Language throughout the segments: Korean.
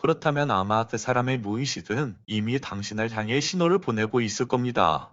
그렇다면 아마 그 사람의 무의식은 이미 당신을 향해 신호를 보내고 있을 겁니다.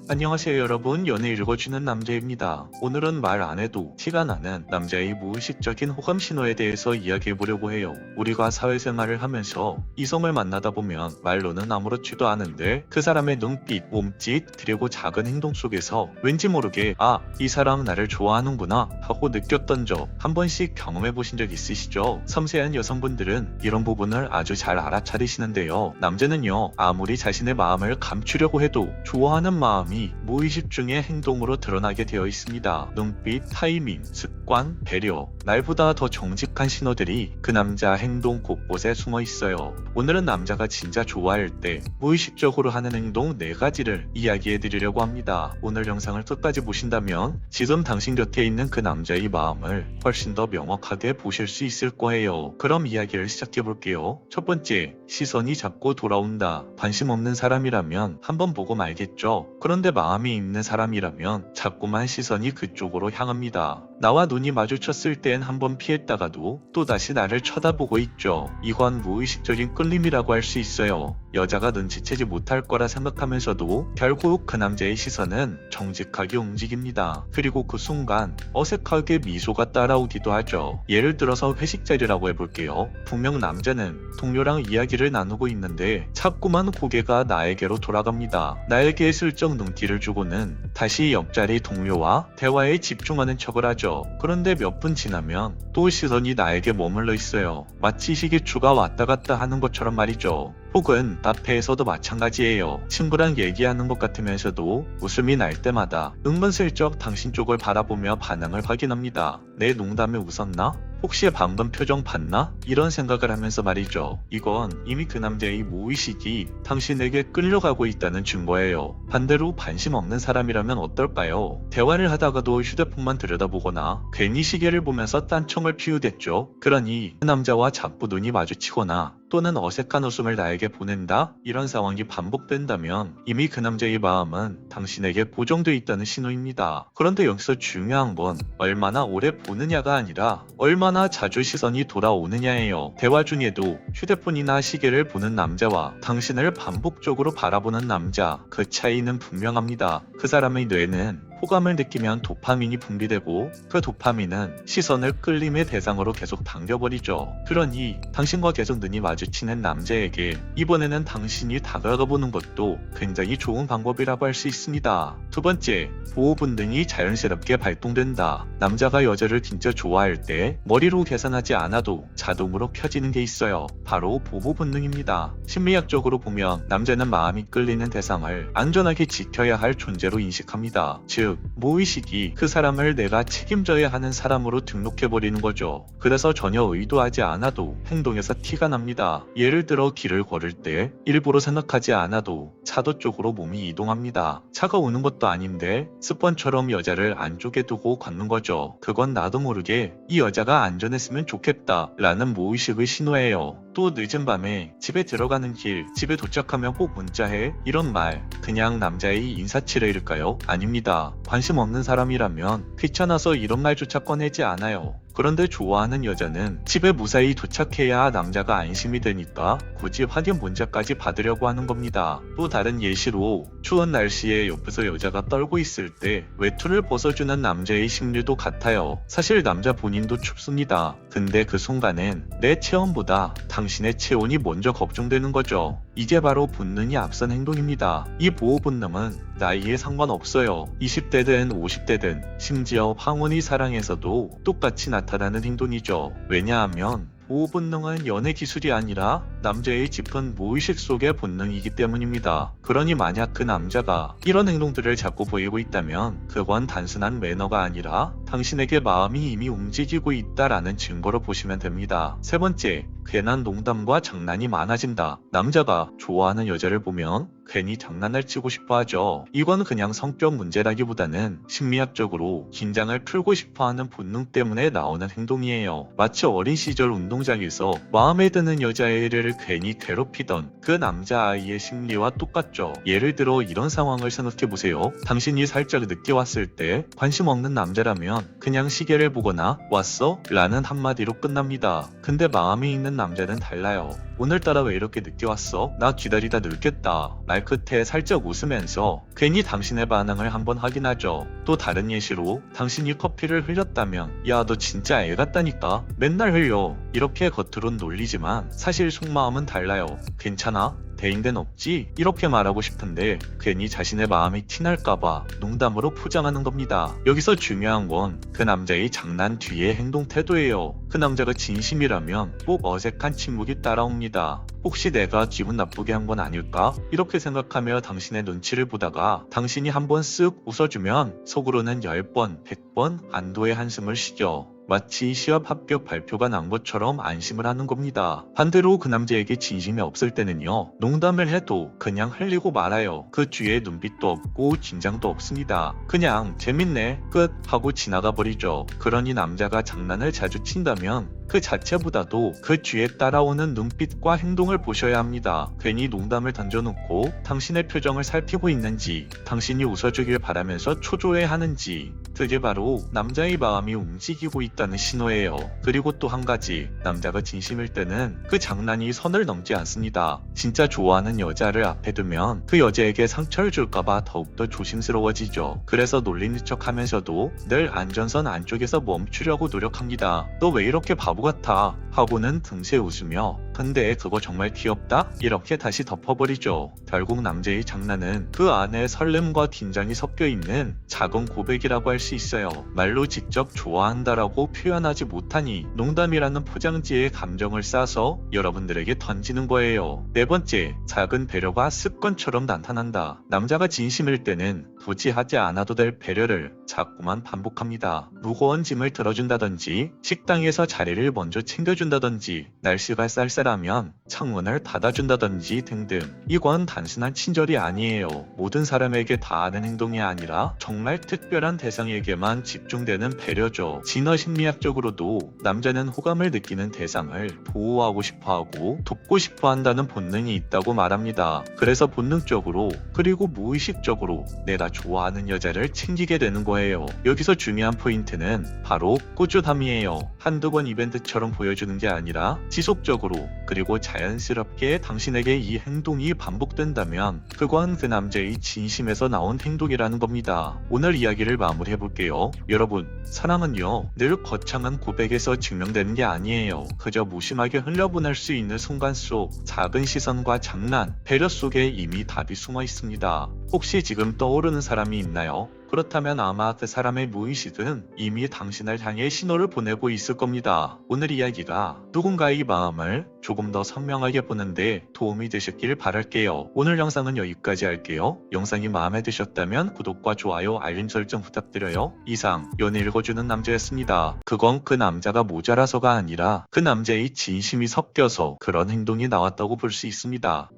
안녕하세요 여러분, 연애 읽어주는 남자입니다. 오늘은 말 안해도 티가 나는 남자의 무의식적인 호감 신호에 대해서 이야기해보려고 해요. 우리가 사회생활을 하면서 이성을 만나다 보면 말로는 아무렇지도 않은데 그 사람의 눈빛, 몸짓, 그리고 작은 행동 속에서 왠지 모르게 이 사람 나를 좋아하는구나 하고 느꼈던 적 한 번씩 경험해보신 적 있으시죠? 섬세한 여성분들은 이런 부분을 아주 잘 알아차리시는데요. 남자는요, 아무리 자신의 마음을 감추려고 해도 좋아하는 마음이 무의식 중에 행동으로 드러나게 되어 있습니다. 눈빛, 타이밍, 습관, 배려, 날보다 더 정직한 신호들이 그 남자 행동 곳곳에 숨어 있어요. 오늘은 남자가 진짜 좋아할 때 무의식적으로 하는 행동 4가지를 이야기해 드리려고 합니다. 오늘 영상을 끝까지 보신다면 지금 당신 곁에 있는 그 남자의 마음을 훨씬 더 명확하게 보실 수 있을 거예요. 그럼 이야기를 시작해 볼게요. 첫 번째, 시선이 자꾸 돌아온다. 관심 없는 사람이라면 한번 보고 말겠죠. 그런데 마음이 있는 사람이라면 자꾸만 시선이 그쪽으로 향합니다. 나와 눈이 마주쳤을 땐 한번 피했다가도 또다시 나를 쳐다보고 있죠. 이건 무의식적인 끌림이라고 할 수 있어요. 여자가 눈치채지 못할 거라 생각하면서도 결국 그 남자의 시선은 정직하게 움직입니다. 그리고 그 순간 어색하게 미소가 따라오기도 하죠. 예를 들어서 회식 자리라고 해볼게요. 분명 남자는 동료랑 이야기를 나누고 있는데 자꾸만 고개가 나에게로 돌아갑니다. 나에게 슬쩍 눈길을 주고는 다시 옆자리 동료와 대화에 집중하는 척을 하죠. 그런데 몇 분 지나면 또 시선이 나에게 머물러 있어요. 마치 시계추가 왔다 갔다 하는 것처럼 말이죠. 혹은 카페에서도 마찬가지예요. 친구랑 얘기하는 것 같으면서도 웃음이 날 때마다 은근슬쩍 당신 쪽을 바라보며 반응을 확인합니다. 내 농담에 웃었나? 혹시 방금 표정 봤나? 이런 생각을 하면서 말이죠. 이건 이미 그 남자의 무의식이 당신에게 끌려가고 있다는 증거예요. 반대로 관심 없는 사람이라면 어떨까요? 대화를 하다가도 휴대폰만 들여다보거나 괜히 시계를 보면서 딴청을 피우댔죠. 그러니 그 남자와 자꾸 눈이 마주치거나 또는 어색한 웃음을 나에게 보낸다? 이런 상황이 반복된다면 이미 그 남자의 마음은 당신에게 고정되어 있다는 신호입니다. 그런데 여기서 중요한 건 얼마나 오래 보느냐가 아니라 얼마나 자주 시선이 돌아오느냐예요. 대화 중에도 휴대폰이나 시계를 보는 남자와 당신을 반복적으로 바라보는 남자, 그 차이는 분명합니다. 그 사람의 뇌는 호감을 느끼면 도파민이 분비되고 그 도파민은 시선을 끌림의 대상으로 계속 당겨버리죠. 그러니 당신과 계속 눈이 마주치는 남자에게 이번에는 당신이 다가가 보는 것도 굉장히 좋은 방법이라고 할 수 있습니다. 두 번째, 보호 본능이 자연스럽게 발동된다. 남자가 여자를 진짜 좋아할 때 머리로 계산하지 않아도 자동으로 켜지는 게 있어요. 바로 보호 본능입니다. 심리학적으로 보면 남자는 마음이 끌리는 대상을 안전하게 지켜야 할 존재로 인식합니다. 즉, 무의식이 그 사람을 내가 책임져야 하는 사람으로 등록해버리는 거죠. 그래서 전혀 의도하지 않아도 행동에서 티가 납니다. 예를 들어 길을 걸을 때 일부러 생각하지 않아도 차도 쪽으로 몸이 이동합니다. 차가 오는 것도 아닌데 습관처럼 여자를 안쪽에 두고 걷는 거죠. 그건 나도 모르게 이 여자가 안전했으면 좋겠다 라는 무의식의 신호예요. 또 늦은 밤에 집에 들어가는 길, 집에 도착하면 꼭 문자해, 이런 말 그냥 남자의 인사치레일까요? 아닙니다. 관심 없는 사람이라면 귀찮아서 이런 말조차 꺼내지 않아요. 그런데 좋아하는 여자는 집에 무사히 도착해야 남자가 안심이 되니까 굳이 확인 문자까지 받으려고 하는 겁니다. 또 다른 예시로 추운 날씨에 옆에서 여자가 떨고 있을 때 외투를 벗어주는 남자의 심리도 같아요. 사실 남자 본인도 춥습니다. 근데 그 순간엔 내 체온보다 당신의 체온이 먼저 걱정되는 거죠. 이게 바로 본능이 앞선 행동입니다. 이 보호 본능은 나이에 상관없어요. 20대든 50대든 심지어 황혼의 사랑에서도 똑같이 나타나는 행동이죠. 왜냐하면 보호 본능은 연애 기술이 아니라 남자의 짙은 무의식 속의 본능이기 때문입니다. 그러니 만약 그 남자가 이런 행동들을 자꾸 보이고 있다면 그건 단순한 매너가 아니라 당신에게 마음이 이미 움직이고 있다라는 증거로 보시면 됩니다. 세 번째, 괜한 농담과 장난이 많아진다. 남자가 좋아하는 여자를 보면 괜히 장난을 치고 싶어 하죠. 이건 그냥 성격 문제라기보다는 심리학적으로 긴장을 풀고 싶어 하는 본능 때문에 나오는 행동이에요. 마치 어린 시절 운동장에서 마음에 드는 여자애를 괜히 괴롭히던 그 남자아이의 심리와 똑같죠. 예를 들어 이런 상황을 생각해보세요. 당신이 살짝 늦게 왔을 때 관심 없는 남자라면 그냥 시계를 보거나 왔어? 라는 한마디로 끝납니다. 근데 마음이 있는 있는 남자는 달라요. 오늘따라 왜 이렇게 늦게 왔어? 나 기다리다 늙겠다. 말 끝에 살짝 웃으면서 괜히 당신의 반응을 한번 확인하죠. 또 다른 예시로 당신이 커피를 흘렸다면 야 너 진짜 애 같다니까 맨날 흘려. 이렇게 겉으론 놀리지만 사실 속마음은 달라요. 괜찮아? 대인된 없지? 이렇게 말하고 싶은데 괜히 자신의 마음이 티날까봐 농담으로 포장하는 겁니다. 여기서 중요한 건 그 남자의 장난 뒤의 행동 태도예요. 그 남자가 진심이라면 꼭 어색한 침묵이 따라옵니다. 혹시 내가 기분 나쁘게 한 건 아닐까? 이렇게 생각하며 당신의 눈치를 보다가 당신이 한번 쓱 웃어주면 속으로는 10번, 100번 안도의 한숨을 쉬죠. 마치 시합 합격 발표가 난 것처럼 안심을 하는 겁니다. 반대로 그 남자에게 진심이 없을 때는요. 농담을 해도 그냥 흘리고 말아요. 그 뒤에 눈빛도 없고 긴장도 없습니다. 그냥 재밌네 끝 하고 지나가 버리죠. 그러니 남자가 장난을 자주 친다면 그 자체보다도 그 뒤에 따라오는 눈빛과 행동을 보셔야 합니다. 괜히 농담을 던져놓고 당신의 표정을 살피고 있는지, 당신이 웃어주길 바라면서 초조해하는지, 그게 바로 남자의 마음이 움직이고 있다는 신호예요. 그리고 또 한 가지, 남자가 진심일 때는 그 장난이 선을 넘지 않습니다. 진짜 좋아하는 여자를 앞에 두면 그 여자에게 상처를 줄까봐 더욱더 조심스러워지죠. 그래서 놀리는 척 하면서도 늘 안전선 안쪽에서 멈추려고 노력합니다. 너 왜 이렇게 바보 같아? 하고는 등세 웃으며 근데 그거 정말 귀엽다? 이렇게 다시 덮어버리죠. 결국 남자의 장난은 그 안에 설렘과 긴장이 섞여있는 작은 고백이라고 할 수 있어요. 말로 직접 좋아한다라고 표현하지 못하니 농담이라는 포장지에 감정을 싸서 여러분들에게 던지는 거예요. 네 번째, 작은 배려가 습관처럼 나타난다. 남자가 진심일 때는 굳이 하지 않아도 될 배려를 자꾸만 반복합니다. 무거운 짐을 들어준다든지, 식당에서 자리를 먼저 챙겨준다든지, 날씨가 쌀쌀하면 창문을 닫아준다든지 등등. 이건 단순한 친절이 아니에요. 모든 사람에게 다 하는 행동이 아니라 정말 특별한 대상에게만 집중되는 배려죠. 진화 심리학적으로도 남자는 호감을 느끼는 대상을 보호하고 싶어하고 돕고 싶어한다는 본능이 있다고 말합니다. 그래서 본능적으로 그리고 무의식적으로 내가 좋아하는 여자를 챙기게 되는 거예요. 여기서 중요한 포인트는 바로 꾸준함이에요. 한두 번 이벤트처럼 보여주는 게 아니라 지속적으로 그리고 자연스럽게 당신에게 이 행동이 반복된다면 그건 그 남자의 진심에서 나온 행동이라는 겁니다. 오늘 이야기를 마무리해볼게요. 여러분, 사랑은요 늘 거창한 고백에서 증명되는 게 아니에요. 그저 무심하게 흘려보낼 수 있는 순간 속 작은 시선과 장난, 배려 속에 이미 답이 숨어 있습니다. 혹시 지금 떠오르는 사람이 있나요? 그렇다면 아마 그 사람의 무의식은 이미 당신을 향해 신호를 보내고 있을 겁니다. 오늘 이야기가 누군가의 마음을 조금 더 선명하게 보는데 도움이 되셨길 바랄게요. 오늘 영상은 여기까지 할게요. 영상이 마음에 드셨다면 구독과 좋아요, 알림 설정 부탁드려요. 이상 연애 읽어주는 남자였습니다. 그건 그 남자가 모자라서가 아니라 그 남자의 진심이 섞여서 그런 행동이 나왔다고 볼 수 있습니다.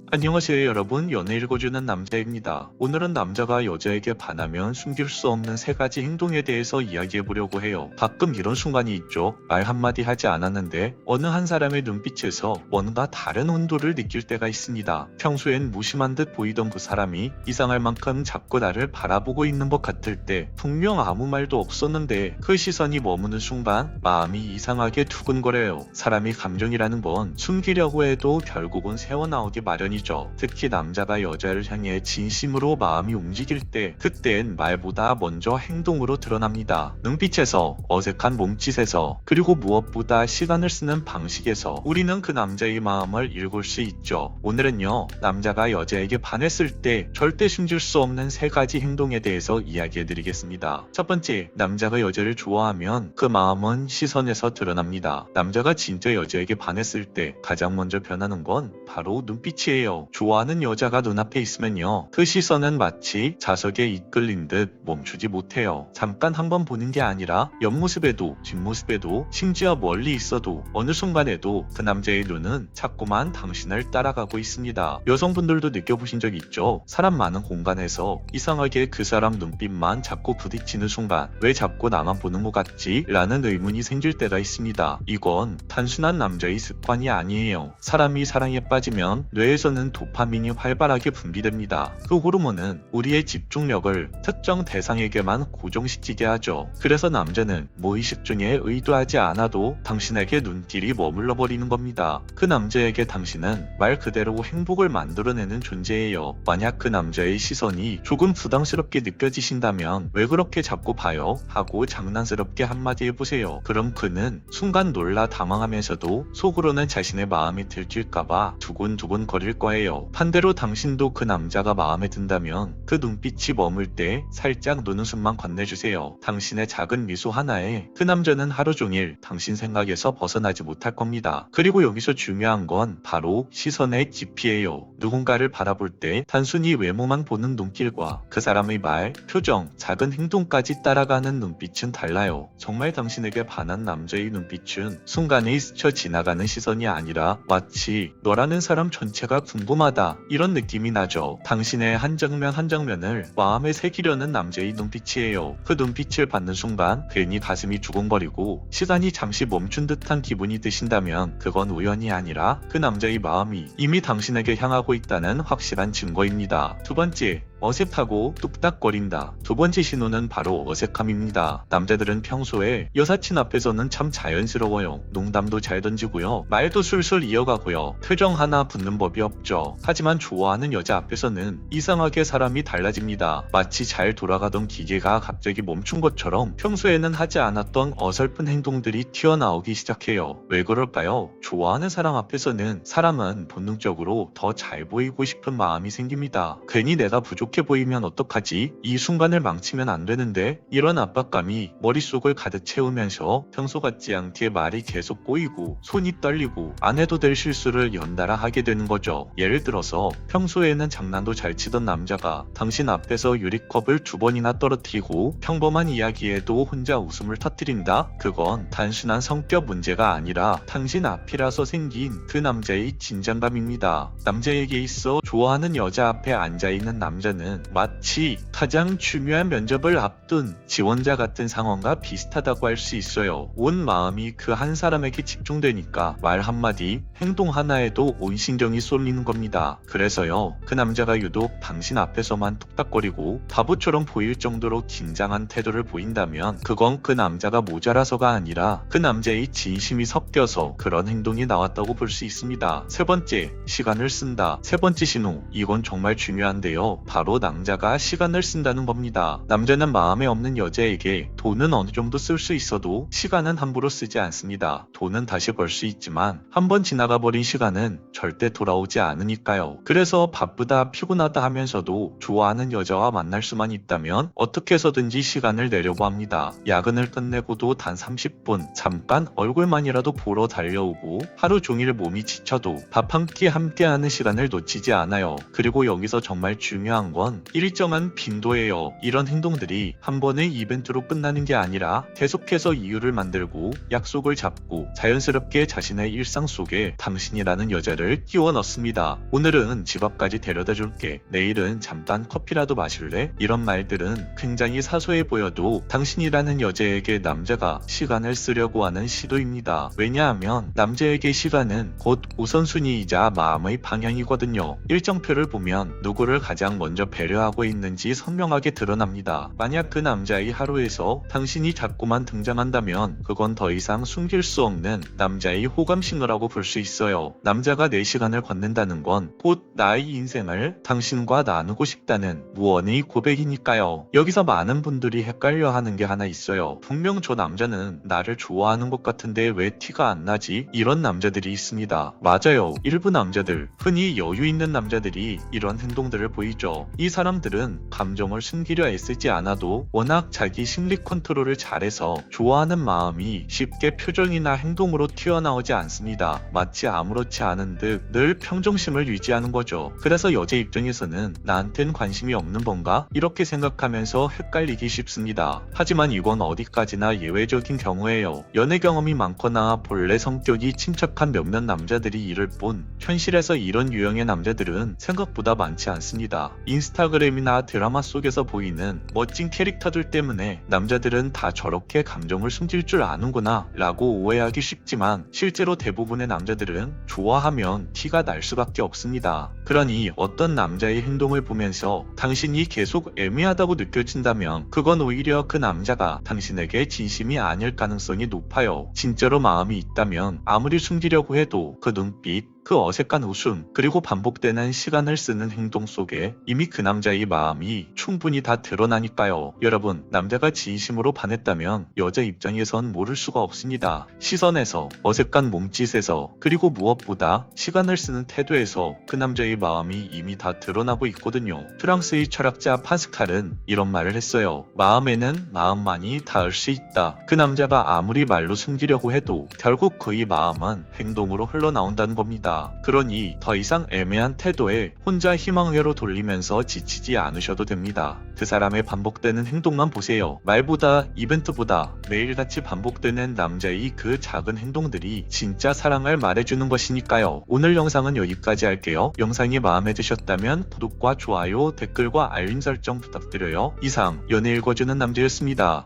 안녕하세요 여러분, 연애 읽어주는 남자입니다. 오늘은 남자가 여자에게 반하면 숨길 수 없는 3가지 행동에 대해서 이야기해보려고 해요. 가끔 이런 순간이 있죠. 말 한마디 하지 않았는데 어느 한 사람의 눈빛에서 뭔가 다른 온도를 느낄 때가 있습니다. 평소엔 무심한 듯 보이던 그 사람이 이상할 만큼 자꾸 나를 바라보고 있는 것 같을 때 분명 아무 말도 없었는데 그 시선이 머무는 순간 마음이 이상하게 두근거려요. 사람이 감정이라는 건 숨기려고 해도 결국은 새어나오기 마련이죠. 특히 남자가 여자를 향해 진심으로 마음이 움직일 때 그땐 말보다 먼저 행동으로 드러납니다. 눈빛에서, 어색한 몸짓에서, 그리고 무엇보다 시간을 쓰는 방식에서 우리는 그 남자의 마음을 읽을 수 있죠. 오늘은요, 남자가 여자에게 반했을 때 절대 숨길 수 없는 3가지 행동에 대해서 이야기해드리겠습니다. 첫 번째, 남자가 여자를 좋아하면 그 마음은 시선에서 드러납니다. 남자가 진짜 여자에게 반했을 때 가장 먼저 변하는 건 바로 눈빛이에요. 좋아하는 여자가 눈앞에 있으면요, 그 시선은 마치 자석에 이끌린 듯 멈추지 못해요. 잠깐 한번 보는 게 아니라 옆모습에도 뒷모습에도 심지어 멀리 있어도 어느 순간에도 그 남자의 눈은 자꾸만 당신을 따라가고 있습니다. 여성분들도 느껴보신 적 있죠? 사람 많은 공간에서 이상하게 그 사람 눈빛만 자꾸 부딪히는 순간 왜 자꾸 나만 보는 것 같지? 라는 의문이 생길 때가 있습니다. 이건 단순한 남자의 습관이 아니에요. 사람이 사랑에 빠지면 뇌에서는 호르몬은 도파민이 활발하게 분비됩니다. 그 호르몬은 우리의 집중력을 특정 대상에게만 고정시키게 하죠. 그래서 남자는 무의식 중에 의도하지 않아도 당신에게 눈길이 머물러 버리는 겁니다. 그 남자에게 당신은 말 그대로 행복을 만들어내는 존재예요. 만약 그 남자의 시선이 조금 부담스럽게 느껴지신다면 왜 그렇게 자꾸 봐요? 하고 장난스럽게 한마디 해보세요. 그럼 그는 순간 놀라 당황하면서도 속으로는 자신의 마음이 들킬까봐 두근두근 거릴 거예요. 반대로 당신도 그 남자가 마음에 든다면 그 눈빛이 머물 때 살짝 눈웃음만 건네주세요. 당신의 작은 미소 하나에 그 남자는 하루 종일 당신 생각에서 벗어나지 못할 겁니다. 그리고 여기서 중요한 건 바로 시선의 깊이예요. 누군가를 바라볼 때 단순히 외모만 보는 눈길과 그 사람의 말, 표정, 작은 행동까지 따라가는 눈빛은 달라요. 정말 당신에게 반한 남자의 눈빛은 순간에 스쳐 지나가는 시선이 아니라 마치 너라는 사람 전체가 궁금하다 이런 느낌이 나죠. 당신의 한 장면 한 장면을 마음에 새기려는 남자의 눈빛이에요. 그 눈빛을 받는 순간 괜히 가슴이 두근거리고 시간이 잠시 멈춘 듯한 기분이 드신다면 그건 우연이 아니라 그 남자의 마음이 이미 당신에게 향하고 있다는 확실한 증거입니다. 두 번째, 어색하고 뚝딱거린다. 두 번째 신호는 바로 어색함입니다. 남자들은 평소에 여사친 앞에서는 참 자연스러워요. 농담도 잘 던지고요. 말도 술술 이어가고요. 표정 하나 붙는 법이 없죠. 하지만 좋아하는 여자 앞에서는 이상하게 사람이 달라집니다. 마치 잘 돌아가던 기계가 갑자기 멈춘 것처럼 평소에는 하지 않았던 어설픈 행동들이 튀어나오기 시작해요. 왜 그럴까요? 좋아하는 사람 앞에서는 사람은 본능적으로 더 잘 보이고 싶은 마음이 생깁니다. 괜히 내가 부족해 보이면 어떡하지? 이 순간을 망치면 안 되는데 이런 압박감이 머릿속을 가득 채우면서 평소 같지 않게 말이 계속 꼬이고 손이 떨리고 안 해도 될 실수를 연달아 하게 되는 거죠. 예를 들어서 평소에는 장난도 잘 치던 남자가 당신 앞에서 유리컵을 2번이나 떨어뜨리고 평범한 이야기에도 혼자 웃음을 터뜨린다? 그건 단순한 성격 문제가 아니라 당신 앞이라서 생긴 그 남자의 긴장감입니다. 남자에게 있어 좋아하는 여자 앞에 앉아있는 남자는 마치 가장 중요한 면접을 앞둔 지원자 같은 상황과 비슷하다고 할 수 있어요. 온 마음이 그 한 사람에게 집중되니까 말 한마디, 행동 하나에도 온 신경이 쏠리는 겁니다. 그래서요, 그 남자가 유독 당신 앞에서만 툭닥거리고 바보처럼 보일 정도로 긴장한 태도를 보인다면 그건 그 남자가 모자라서가 아니라 그 남자의 진심이 섞여서 그런 행동이 나왔다고 볼 수 있습니다. 세 번째, 시간을 쓴다. 세 번째 신호, 이건 정말 중요한데요. 바로 남자가 시간을 쓴다는 겁니다. 남자는 마음에 없는 여자에게 돈은 어느 정도 쓸 수 있어도 시간은 함부로 쓰지 않습니다. 돈은 다시 벌 수 있지만 한번 지나가 버린 시간은 절대 돌아오지 않으니까요. 그래서 바쁘다 피곤하다 하면서도 좋아하는 여자와 만날 수만 있다면 어떻게 해서든지 시간을 내려고 합니다. 야근을 끝내고도 단 30분 잠깐 얼굴만이라도 보러 달려오고 하루 종일 몸이 지쳐도 밥 한 끼 함께하는 시간을 놓치지 않아요. 그리고 여기서 정말 중요한 건 일정한 빈도예요. 이런 행동들이 한 번의 이벤트로 끝나는 게 아니라 계속해서 이유를 만들고 약속을 잡고 자연스럽게 자신의 일상 속에 당신이라는 여자를 끼워 넣습니다. 오늘은 집 앞까지 데려다 줄게. 내일은 잠깐 커피라도 마실래? 이런 말들은 굉장히 사소해 보여도 당신이라는 여자에게 남자가 시간을 쓰려고 하는 시도입니다. 왜냐하면 남자에게 시간은 곧 우선순위이자 마음의 방향이거든요. 일정표를 보면 누구를 가장 먼저 배려하고 있는지 선명하게 드러납니다. 만약 그 남자의 하루에서 당신이 자꾸만 등장한다면 그건 더 이상 숨길 수 없는 남자의 호감 신호라고 볼 수 있어요. 남자가 내 시간을 건넨다는 건 곧 나의 인생을 당신과 나누고 싶다는 무언의 고백이니까요. 여기서 많은 분들이 헷갈려하는 게 하나 있어요. 분명 저 남자는 나를 좋아하는 것 같은데 왜 티가 안 나지? 이런 남자들이 있습니다. 맞아요. 일부 남자들, 흔히 여유 있는 남자들이 이런 행동들을 보이죠. 이 사람들은 감정을 숨기려 애쓰지 않아도 워낙 자기 심리 컨트롤을 잘해서 좋아하는 마음이 쉽게 표정이나 행동으로 튀어나오지 않습니다. 마치 아무렇지 않은 듯 늘 평정심을 유지하는 거죠. 그래서 여자 입장에서는 나한텐 관심이 없는 건가? 이렇게 생각하면서 헷갈리기 쉽습니다. 하지만 이건 어디까지나 예외적인 경우예요. 연애 경험이 많거나 본래 성격이 침착한 몇몇 남자들이 이를 뿐 현실에서 이런 유형의 남자들은 생각보다 많지 않습니다. 인스타그램이나 드라마 속에서 보이는 멋진 캐릭터들 때문에 남자들은 다 저렇게 감정을 숨길 줄 아는구나 라고 오해하기 쉽지만 실제로 대부분의 남자들은 좋아하면 티가 날 수밖에 없습니다. 그러니 어떤 남자의 행동을 보면서 당신이 계속 애매하다고 느껴진다면 그건 오히려 그 남자가 당신에게 진심이 아닐 가능성이 높아요. 진짜로 마음이 있다면 아무리 숨기려고 해도 그 눈빛, 그 어색한 웃음, 그리고 반복되는 시간을 쓰는 행동 속에 이미 그 남자의 마음이 충분히 다 드러나니까요. 여러분, 남자가 진심으로 반했다면 여자 입장에선 모를 수가 없습니다. 시선에서, 어색한 몸짓에서, 그리고 무엇보다 시간을 쓰는 태도에서 그 남자의 마음이 이미 다 드러나고 있거든요. 프랑스의 철학자 파스칼은 이런 말을 했어요. 마음에는 마음만이 닿을 수 있다. 그 남자가 아무리 말로 숨기려고 해도 결국 그의 마음은 행동으로 흘러나온다는 겁니다. 그러니 더 이상 애매한 태도에 혼자 희망회로 돌리면서 지치지 않으셔도 됩니다. 그 사람의 반복되는 행동만 보세요. 말보다 이벤트보다 매일같이 반복되는 남자의 그 작은 행동들이 진짜 사랑을 말해주는 것이니까요. 오늘 영상은 여기까지 할게요. 영상이 마음에 드셨다면 구독과 좋아요, 댓글과 알림 설정 부탁드려요. 이상 연애 읽어주는 남자였습니다.